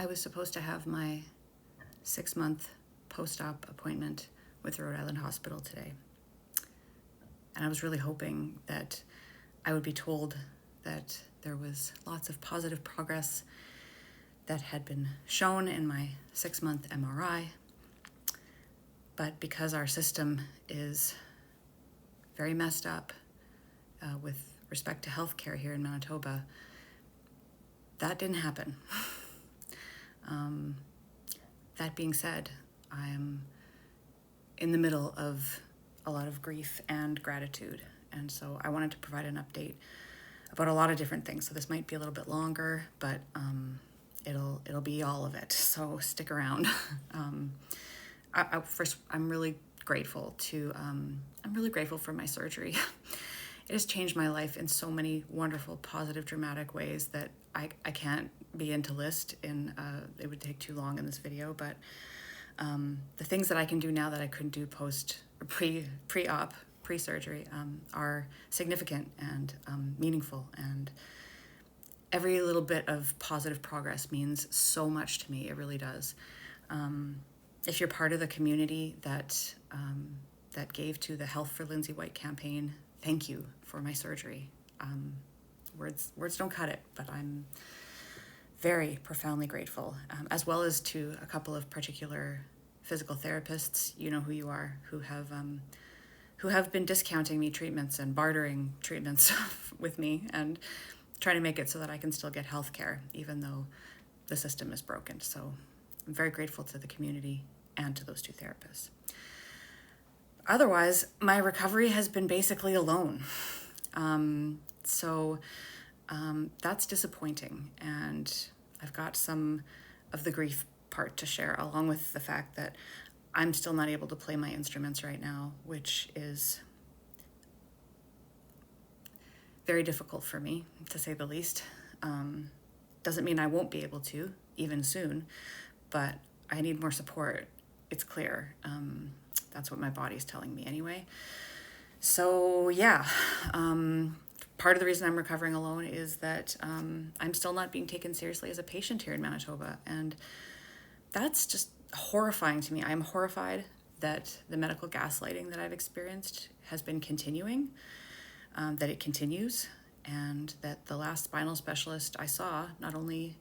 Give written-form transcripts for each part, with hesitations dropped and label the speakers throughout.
Speaker 1: I was supposed to have my 6-month post-op appointment with the Rhode Island Hospital today. And I was really hoping that I would be told that there was lots of positive progress that had been shown in my 6-month MRI. But because our system is very messed up with respect to healthcare here in Manitoba, that didn't happen. That being said, I am in the middle of a lot of grief and gratitude. And so I wanted to provide an update about a lot of different things. So this might be a little bit longer, but it'll be all of it. So stick around. First, I'm really grateful for my surgery. It has changed my life in so many wonderful, positive, dramatic ways that I can't begin to list it would take too long in this video, but the things that I can do now that I couldn't do pre-surgery are significant and meaningful, and every little bit of positive progress means so much to me. It really does. If you're part of the community that gave to the Health for Lindsey White campaign, thank you for my surgery. Words don't cut it, but I'm very profoundly grateful, as well as to a couple of particular physical therapists, you know who you are, who have been discounting me treatments and bartering treatments with me and trying to make it so that I can still get health care, even though the system is broken. So I'm very grateful to the community and to those two therapists. Otherwise, my recovery has been basically alone. So that's disappointing. And I've got some of the grief part to share, along with the fact that I'm still not able to play my instruments right now, which is very difficult for me, to say the least. Doesn't mean I won't be able to, even soon, but I need more support. It's clear. That's what my body's telling me anyway. So yeah, part of the reason I'm recovering alone is that I'm still not being taken seriously as a patient here in Manitoba, and that's just horrifying to me. I'm horrified that the medical gaslighting that I've experienced has been continuing, that it continues, and that the last spinal specialist I saw not only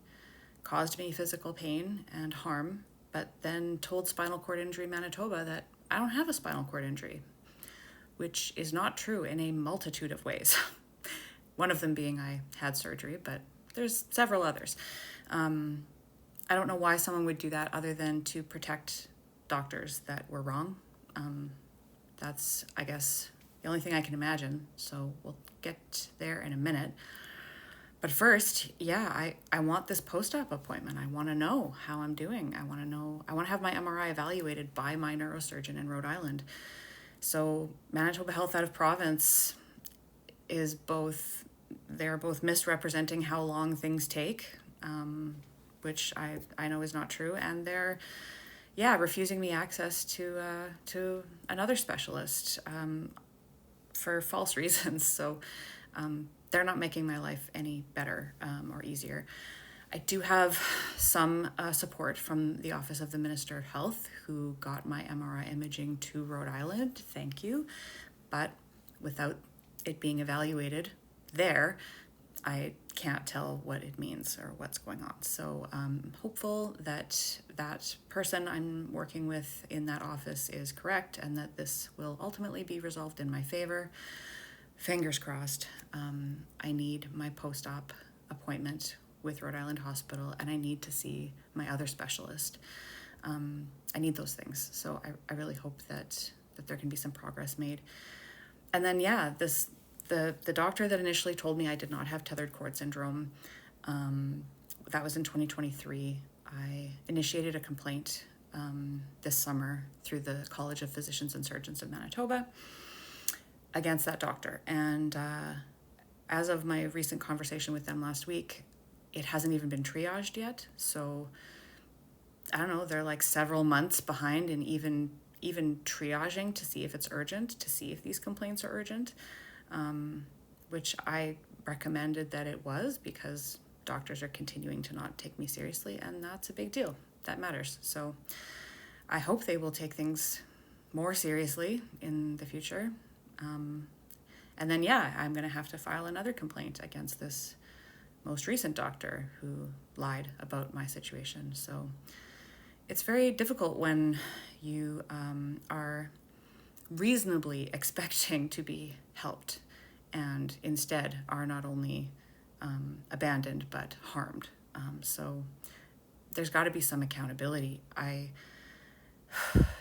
Speaker 1: caused me physical pain and harm, but then told Spinal Cord Injury Manitoba that I don't have a spinal cord injury, which is not true in a multitude of ways. One of them being I had surgery, but there's several others. I don't know why someone would do that other than to protect doctors that were wrong. That's, I guess, the only thing I can imagine. So we'll get there in a minute. But first, yeah, I want this post-op appointment. I want to know how I'm doing. I want to have my MRI evaluated by my neurosurgeon in Rhode Island. So Manitoba Health out of province they're both misrepresenting how long things take, which I know is not true, and they're refusing me access to another specialist for false reasons. So they're not making my life any better or easier. I do have some support from the Office of the Minister of Health, who got my MRI imaging to Rhode Island. Thank you. But without it being evaluated there, I can't tell what it means or what's going on. So I'm hopeful that that person I'm working with in that office is correct and that this will ultimately be resolved in my favor. Fingers crossed. I need my post-op appointment with Rhode Island Hospital, and I need to see my other specialist. I need those things. So I really hope that there can be some progress made. And then, the doctor that initially told me I did not have tethered cord syndrome, that was in 2023. I initiated a complaint this summer through the College of Physicians and Surgeons of Manitoba against that doctor. And as of my recent conversation with them last week, it hasn't even been triaged yet. So I don't know, they're like several months behind in even triaging to see if it's urgent, to see if these complaints are urgent, which I recommended that it was, because doctors are continuing to not take me seriously, and that's a big deal. That matters. So I hope they will take things more seriously in the future. And then, I'm going to have to file another complaint against this most recent doctor who lied about my situation. So it's very difficult when you are reasonably expecting to be helped and instead are not only abandoned but harmed. So there's got to be some accountability. I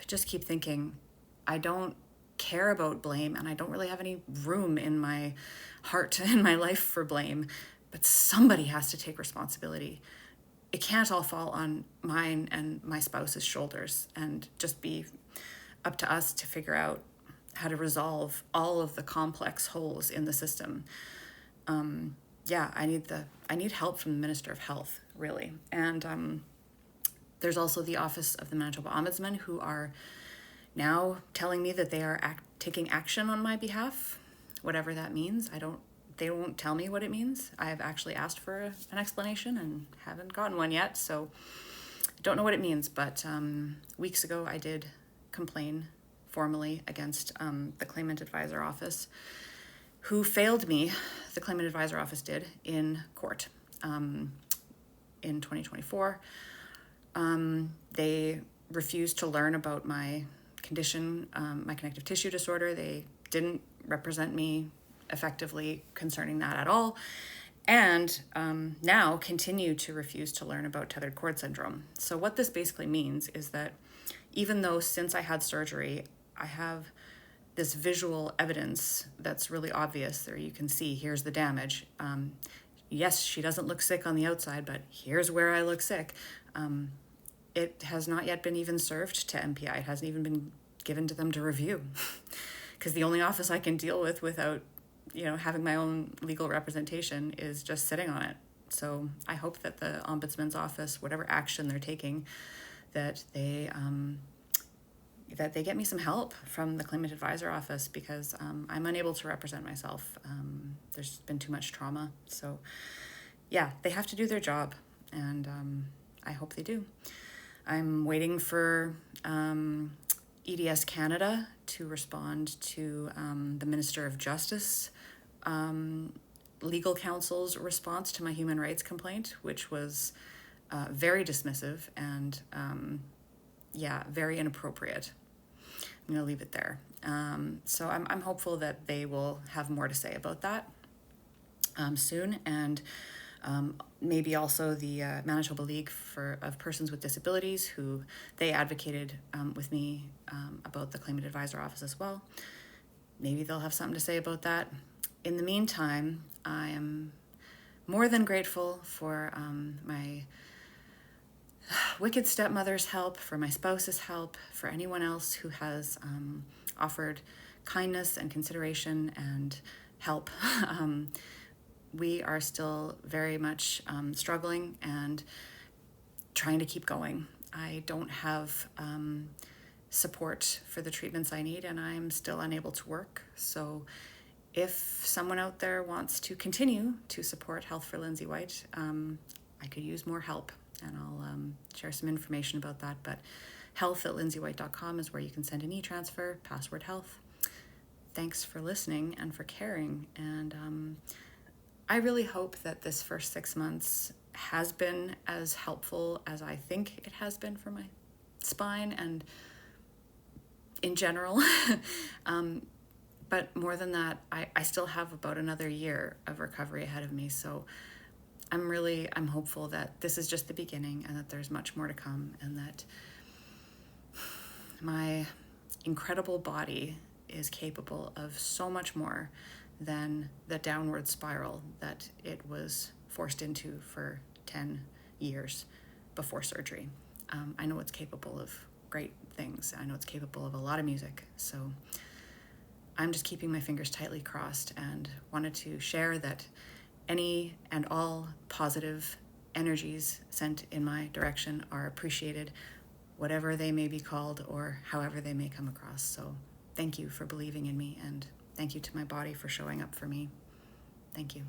Speaker 1: just keep thinking, I don't care about blame, and I don't really have any room in my heart and my life for blame, but somebody has to take responsibility. It can't all fall on mine and my spouse's shoulders and just be up to us to figure out how to resolve all of the complex holes in the system. I need help from the Minister of Health, really. And there's also the Office of the Manitoba Ombudsman, who are now telling me that they are taking action on my behalf, whatever that means. They won't tell me what it means. I've actually asked for an explanation and haven't gotten one yet, so I don't know what it means. But weeks ago, I did complain formally against the Claimant Advisor Office, who failed me. The Claimant Advisor Office did in court in 2024. They refused to learn about my condition, my connective tissue disorder. They didn't represent me effectively concerning that at all, and now continue to refuse to learn about tethered cord syndrome. So what this basically means is that even though since I had surgery, I have this visual evidence that's really obvious there. You can see, here's the damage. Yes, she doesn't look sick on the outside, but here's where I look sick. It has not yet been even served to MPI. It hasn't even been given to them to review, because the only office I can deal with without, having my own legal representation is just sitting on it. So I hope that the Ombudsman's office, whatever action they're taking, that they get me some help from the Claimant Advisor Office, because I'm unable to represent myself. There's been too much trauma. So they have to do their job, and I hope they do. I'm waiting for EDS Canada to respond to the Minister of Justice legal counsel's response to my human rights complaint, which was very dismissive and very inappropriate. I'm going to leave it there. So I'm hopeful that they will have more to say about that soon, and maybe also the Manitoba League of Persons with Disabilities, who they advocated with me about the Claimant Advisor Office as well. Maybe they'll have something to say about that. In the meantime, I am more than grateful for my wicked stepmother's help, for my spouse's help, for anyone else who has offered kindness and consideration and help. We are still very much struggling and trying to keep going. I don't have support for the treatments I need, and I'm still unable to work. So if someone out there wants to continue to support Health for Lindsey White, I could use more help, and I'll share some information about that. But health@lindseywhite.com is where you can send an e-transfer, password health. Thanks for listening and for caring. And I really hope that this first 6 months has been as helpful as I think it has been for my spine and in general. But more than that, I still have about another year of recovery ahead of me. So I'm hopeful that this is just the beginning, and that there's much more to come, and that my incredible body is capable of so much more than the downward spiral that it was forced into for 10 years before surgery. I know it's capable of great things. I know it's capable of a lot of music. So I'm just keeping my fingers tightly crossed, and wanted to share that any and all positive energies sent in my direction are appreciated, whatever they may be called or however they may come across. So thank you for believing in me, and thank you to my body for showing up for me. Thank you.